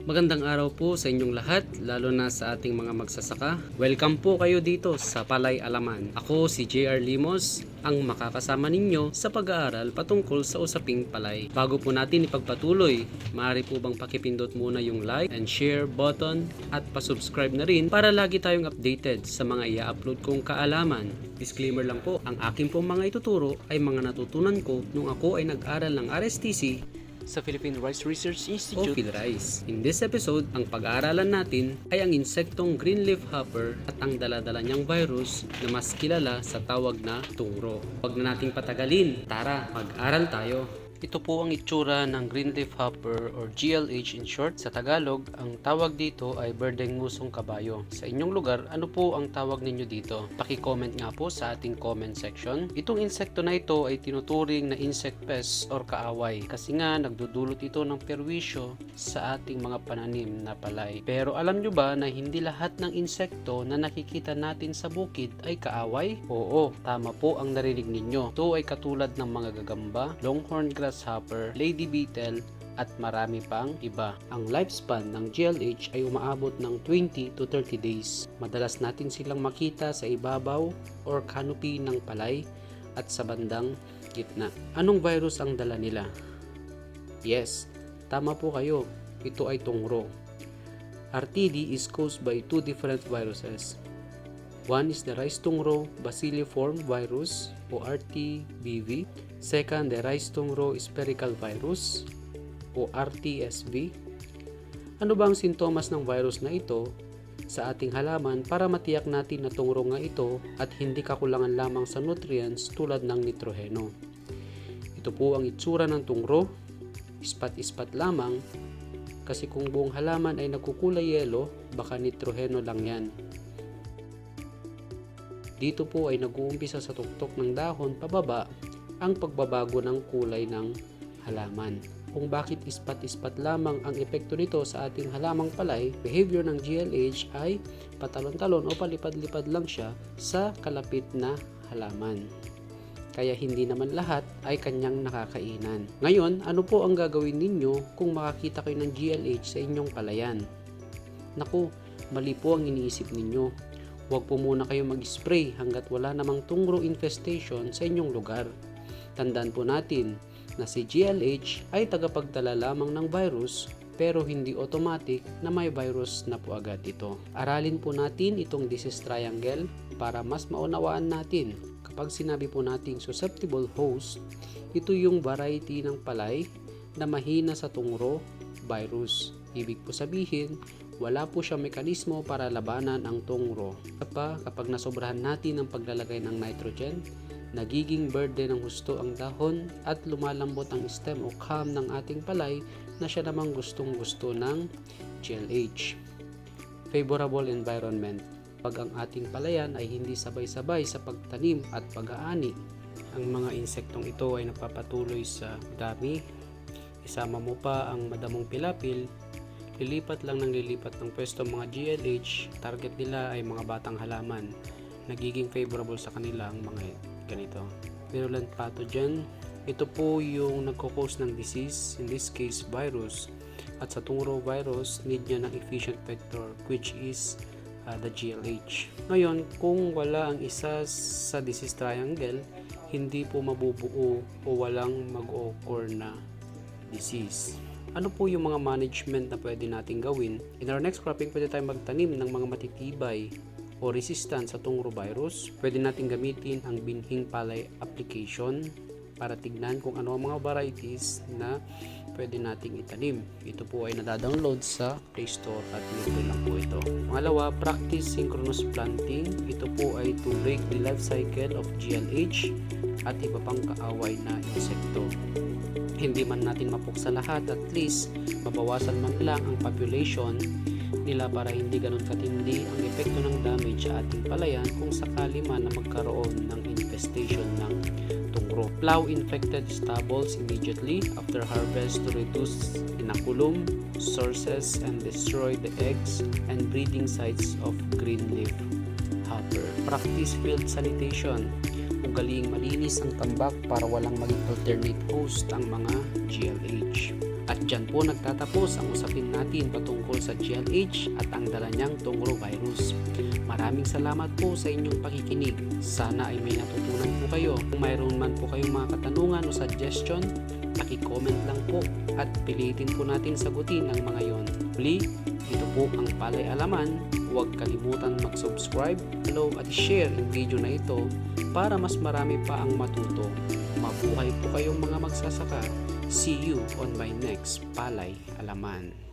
Magandang araw po sa inyong lahat, lalo na sa ating mga magsasaka. Welcome po kayo dito sa Palay Alaman. Ako si JR Limos, ang makakasama ninyo sa pag-aaral patungkol sa usaping palay. Bago po natin ipagpatuloy, maaari po bang pakipindot muna yung like and share button at pasubscribe na rin para lagi tayong updated sa mga i-upload kong kaalaman. Disclaimer lang po, ang aking pong mga ituturo ay mga natutunan ko nung ako ay nag-aral ng RSTC sa Philippine Rice Research Institute o PhilRice. In this episode, ang pag-aaralan natin ay ang insektong green leaf hopper at ang dala-dala niyang virus na mas kilala sa tawag na tungro. Huwag na nating patagalin, tara, mag-aral tayo. Ito po ang itsura ng green leaf hopper or GLH in short. Sa Tagalog, ang tawag dito ay berdeng ngusong kabayo. Sa inyong lugar, ano po ang tawag ninyo dito? Paki-comment nga po sa ating comment section. Itong insekto na ito ay tinuturing na insect pest or kaaway kasi nga nagdudulot ito ng perwisyo sa ating mga pananim na palay. Pero alam nyo ba na hindi lahat ng insekto na nakikita natin sa bukid ay kaaway? Oo, tama po ang narinig ninyo. Ito ay katulad ng mga gagamba, longhorn grasshopper, lady beetle, at marami pang iba. Ang lifespan ng GLH ay umaabot ng 20 to 30 days. Madalas natin silang makita sa ibabaw or canopy ng palay at sa bandang gitna. Anong virus ang dala nila? Yes, tama po kayo. Ito ay tungro. RTD is caused by two different viruses. One is the rice tungro bacilliform virus o RTBV. Second, the rice tungro spherical virus o RTSV. Ano ba ang sintomas ng virus na ito sa ating halaman para matiyak natin na tungro nga ito at hindi kakulangan lamang sa nutrients tulad ng nitroheno? Ito po ang itsura ng tungro, ispat-ispat lamang kasi kung buong halaman ay nagkukulay yelo, baka nitroheno lang yan. Dito po ay nag-uumpisa sa tuktok ng dahon pababa ang pagbabago ng kulay ng halaman. Kung bakit ispat-ispat lamang ang epekto nito sa ating halamang palay, behavior ng GLH ay patalon-talon o palipad-lipad lang siya sa kalapit na halaman. Kaya hindi naman lahat ay kanyang nakakainan. Ngayon, ano po ang gagawin ninyo kung makakita kayo ng GLH sa inyong palayan? Naku, mali po ang iniisip ninyo. Huwag po muna kayo mag-spray hanggat wala namang tungro infestation sa inyong lugar. Tandaan po natin na si GLH ay tagapagdala lamang ng virus pero hindi automatic na may virus na po agad ito. Aralin po natin itong disease triangle para mas maunawaan natin. Kapag sinabi po nating susceptible host, ito yung variety ng palay na mahina sa tungro virus. Ibig po sabihin, wala po siya mekanismo para labanan ang tungro. Kapag nasobrahan natin ang paglalagay ng nitrogen, nagiging burden ng husto ang dahon at lumalambot ang stem o cam ng ating palay na siya namang gustong-gusto ng GLH. Favorable environment. Pag ang ating palayan ay hindi sabay-sabay sa pagtanim at pag-aani, ang mga insektong ito ay napapatuloy sa dami. Isama mo pa ang madamong pilapil, lilipat lang ng lilipat ng pwesto mga GLH, target nila ay mga batang halaman. Nagiging favorable sa kanila ang mga ganito. Virulent pathogen, ito po yung nagko-cause ng disease, in this case virus. At sa tungro virus, need niya ng efficient vector which is the GLH. Ngayon, kung wala ang isa sa disease triangle, hindi po mabubuo o walang mag-occur na disease. Ano po yung mga management na pwede natin gawin? In our next cropping, pwede tayong magtanim ng mga matitibay o resistant sa tungro virus. Pwede natin gamitin ang binhing palay application para tignan kung ano ang mga varieties na pwede nating itanim. Ito po ay nadadownload sa Play Store at libre lang po ito. Pangalawa, practice synchronous planting. Ito po ay to break the life cycle of GLH at iba pang kaaway na insekto. Hindi man natin mapuksa lahat, at least mabawasan man lang ang population nila para hindi ganun katindi ang epekto ng damage sa ating palayan kung sakali man na magkaroon ng infestation ng tungro. Plow infected stubbles immediately after harvest to reduce inoculum sources and destroy the eggs and breeding sites of green leaf hopper. Practice field sanitation. Ugaling malinis ang tambak para walang maging alternate host ang mga GLH. At dyan po nagtatapos ang usapin natin patungkol sa GLH at ang dala niyang virus. Maraming salamat po sa inyong pakikinig. Sana ay may natutunan po kayo. Kung mayroon man po kayong mga katanungan o suggestion, paki-comment lang po at pilitin po natin sagutin ang mga yon. Muli, ito po ang Palay Alaman. Huwag kalimutan mag-subscribe, follow at share ang video na ito para mas marami pa ang matuto. Mabuhay po kayong mga magsasaka. See you on my next Palay Alaman.